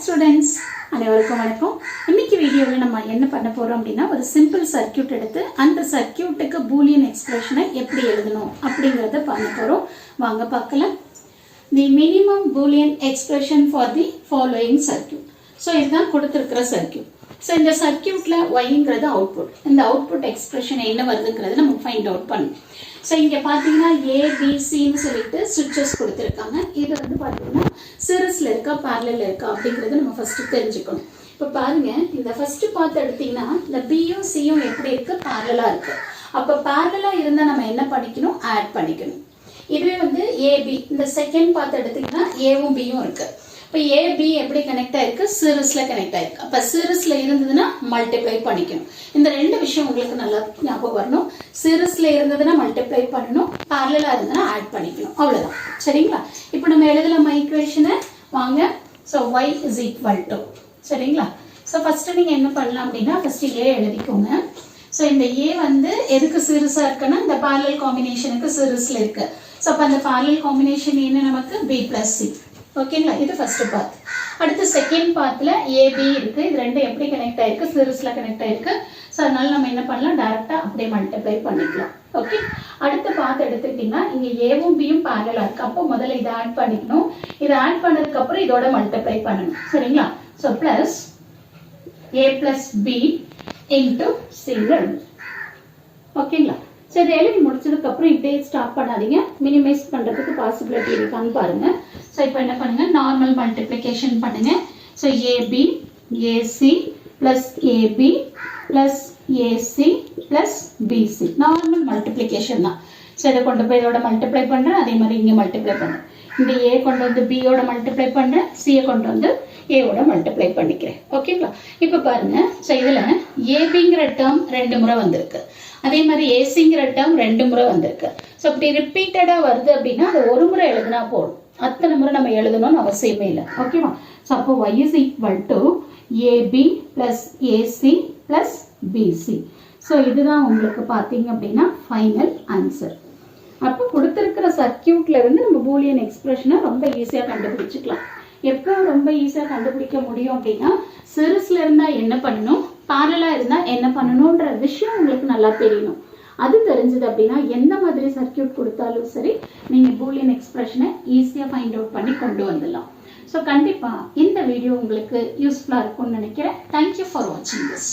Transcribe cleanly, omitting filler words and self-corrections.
Students, அனைவருக்கும் வணக்கம். இன்னைக்கு வீடியோவில் நம்ம என்ன பண்ண போறோம் அப்படின்னா, ஒரு சிம்பிள் சர்க்கியூட் எடுத்து அந்த சர்க்கியூட்டுக்கு பூலியன் எக்ஸ்பிரஷனை எப்படி எழுதணும் அப்படிங்கிறத பண்ண போறோம். வாங்க பார்க்கலாம். தி minimum Boolean expression for the following circuit. So இதுதான் கொடுத்துருக்கிற சர்க்கியூட். ஸோ இந்த சர்க்கியூட்ல ஒய்ங்கிறது அவுட்புட். இந்த அவுட்புட் எக்ஸ்பிரஷன் என்ன வருதுங்கிறது நம்ம ஃபைண்ட் அவுட் பண்ணணும். ஸோ இங்கே பார்த்தீங்கன்னா ஏபிசின்னு சொல்லிட்டு சுவிட்சஸ் கொடுத்துருக்காங்க. இது வந்து பார்த்தீங்கன்னா சீரிஸில் இருக்கா பேரலில் இருக்கா அப்படிங்கிறத நம்ம ஃபஸ்ட்டு தெரிஞ்சுக்கணும். இப்போ பாருங்க, இந்த ஃபர்ஸ்ட் பார்த்து எடுத்தீங்கன்னா இந்த பியும் சியும் எப்படி இருக்கு, பேரலாக இருக்கு. அப்போ பேரலாக இருந்தால் நம்ம என்ன பண்ணிக்கணும், ஆட் பண்ணிக்கணும். இதுவே வந்து ஏபி, இந்த செகண்ட் பார்த்து எடுத்தீங்கன்னா ஏவும் பியும் இருக்கு. இப்போ ஏபி எப்படி கனெக்ட் ஆயிருக்கு, சீரிஸ்ல கனெக்ட் ஆயிருக்கு. அப்ப சீரிஸ்ல இருந்ததுன்னா மல்டிப்ளை பண்ணிக்கணும். இந்த ரெண்டு விஷயம் உங்களுக்கு நல்லா ஞாபகம் வரணும். சீரிஸ்ல இருந்ததுன்னா மல்டிப்ளை பண்ணணும், பேரலா இருந்ததுன்னா ஆட் பண்ணிக்கணும். அவ்வளவுதான், சரிங்களா? இப்போ நம்ம எழுதலாமா ஈக்குவேஷனை? வாங்க. So y is equal to, சரிங்களா? ஸோ ஃபர்ஸ்ட் நீங்க என்ன பண்ணலாம் அப்படின்னா, ஃபர்ஸ்ட் ஏ எழுதிக்கோங்க. ஸோ இந்த ஏ வந்து எதுக்கு சீரிஸா இருக்குன்னா, இந்த பேரலல் காம்பினேஷனுக்கு சீரிஸ்ல இருக்கு. ஸோ அப்போ அந்த பேரலல் காம்பினேஷன் என்ன, நமக்கு b plus c. ஓகேங்களா? இது ஃபர்ஸ்ட் பார்ட். அடுத்து செகண்ட் பார்ட்ல ஏபி இருக்கு. இது ரெண்டும் எப்படி கனெக்ட் ஆயிருக்கு, சீரிஸ்ல கனெக்ட் ஆயிருக்கு. ஸோ அதனால நம்ம என்ன பண்ணலாம், டைரக்டா அப்படியே மல்டிப்ளை பண்ணிக்கலாம். ஓகே. அடுத்த பார்ட் எடுத்துக்கிட்டீங்கன்னா இங்க ஏவும் பியும் பேரலா இருக்கு. அப்போ முதல்ல இதை ஆட் பண்ணிக்கணும். இதை ஆட் பண்ணதுக்கு அப்புறம் இதோட மல்டிப்ளை பண்ணணும், சரிங்களா? So plus A plus B into single. ஓகேங்களா? ஸோ இதை எழுதி முடிச்சதுக்கு அப்புறம் இப்படியே ஸ்டாப் பண்ணாதீங்க. மினிமைஸ் பண்றதுக்கு பாசிபிலிட்டி இருக்கான்னு பாருங்க. ஸோ இப்போ என்ன பண்ணுங்க, நார்மல் மல்டிப்ளிகேஷன் பண்ணுங்க. So AB AC plus AB plus AC plus BC, normal multiplication தான். ஸோ இதை கொண்டு போய் இதோட மல்டிப்ளை பண்றேன். அதே மாதிரி இங்கே மல்டிப்ளை பண்ணுறேன். இந்த ஏ கொண்டு வந்து பியோட மல்டிப்ளை பண்றேன், சியை கொண்டு வந்து ஏவோட மல்டிப்ளை பண்ணிக்கிறேன். ஓகேங்களா? இப்போ பாருங்க. ஸோ இதுல ஏபிங்கிற டேர்ம் 2 முறை வந்திருக்கு. அதே மாதிரி ஏசிங்கிற டேர்ம் 2 முறை வந்திருக்கு. ஸோ இப்படி ரிப்பீட்டடா வருது அப்படின்னா அதை ஒரு முறை எழுதுனா போதும். அத்தனை முறை நம்ம எழுதணும்னு அவசியமே இல்லை. ஓகேவா? ஸோ அப்போ y is equal to AB plus AC plus BC. So இதுதான் உங்களுக்கு பார்த்தீங்க அப்படின்னா ஃபைனல் ஆன்சர். அப்போ கொடுத்துருக்கிற சர்க்கியூட்ல இருந்து நம்ம பூலியன் எக்ஸ்பிரஷனை ரொம்ப ஈஸியாக கண்டுபிடிச்சிக்கலாம். எப்போ ரொம்ப ஈஸியாக கண்டுபிடிக்க முடியும் அப்படின்னா, சீரிஸ்ல இருந்தா என்ன பண்ணணும், பேரலா இருந்தா என்ன பண்ணணும்ன்ற விஷயம் உங்களுக்கு நல்லா தெரியணும். அது தெரிஞ்சது அப்படின்னா எந்த மாதிரி சர்க்கியூட் கொடுத்தாலும் சரி, நீங்க பூலியன் எக்ஸ்பிரஷனை ஈஸியா ஃபைண்ட் அவுட் பண்ணி கொண்டு வந்துடலாம். ஸோ கண்டிப்பா இந்த வீடியோ உங்களுக்கு யூஸ்ஃபுல்லா இருக்கும்னு நினைக்கிறேன். தேங்க்யூ ஃபார் வாட்சிங் திஸ்.